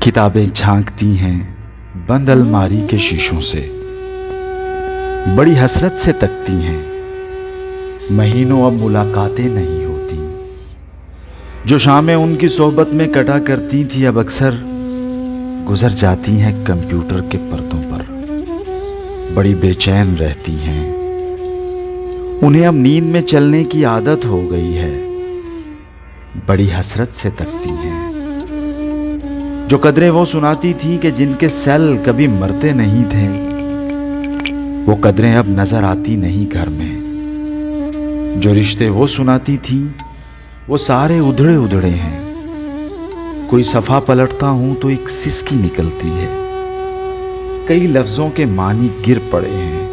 किताबें झांकती हैं बंद अलमारी के शीशों से, बड़ी हसरत से तकती हैं। महीनों अब मुलाकातें नहीं होती। जो शामें उनकी सोहबत में कटा करती थी अब अक्सर गुजर जाती हैं कंप्यूटर के पर्दों पर। बड़ी बेचैन रहती हैं। उन्हें अब नींद में चलने की आदत हो गई है। बड़ी हसरत से तकती हैं। जो कदरें वो सुनाती थी कि जिनके सेल कभी मरते नहीं थे, वो कदरें अब नजर आती नहीं घर में। जो रिश्ते वो सुनाती थी वो सारे उधड़े उधड़े हैं। कोई सफा पलटता हूं तो एक सिसकी निकलती है। कई लफ्जों के मानी गिर पड़े हैं।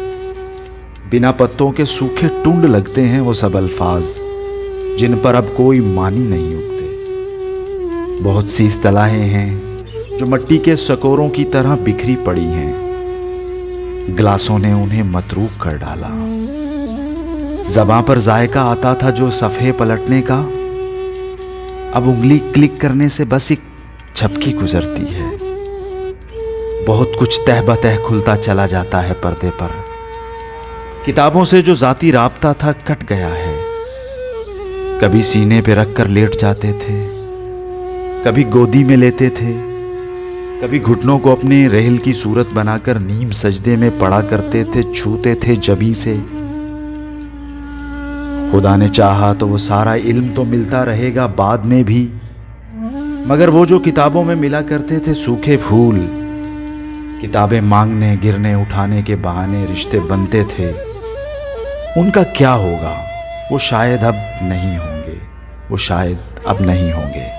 बिना पत्तों के सूखे टुंड लगते हैं वो सब अल्फाज जिन पर अब कोई मानी नहीं उगते। बहुत सी इस्तलाहें हैं जो मिट्टी के सकोरों की तरह बिखरी पड़ी हैं। गिलासों ने उन्हें मतरूक कर डाला। ज़बां पर जायका आता था जो सफ़े पलटने का, अब उंगली क्लिक करने से बस एक झपकी गुजरती है। बहुत कुछ तह बतह खुलता चला जाता है पर्दे पर। किताबों से जो जाती राब्ता था कट गया है। कभी सीने पे रख कर लेट जाते थे, कभी गोदी में लेते थे, कभी घुटनों को अपने रेहल की सूरत बनाकर नीम सजदे में पड़ा करते थे, छूते थे जबी से। खुदा ने चाहा तो वो सारा इल्म तो मिलता रहेगा बाद में भी, मगर वो जो किताबों में मिला करते थे सूखे फूल, किताबें मांगने गिरने उठाने के बहाने रिश्ते बनते थे, उनका क्या होगा? वो शायद अब नहीं होंगे, वो शायद अब नहीं होंगे।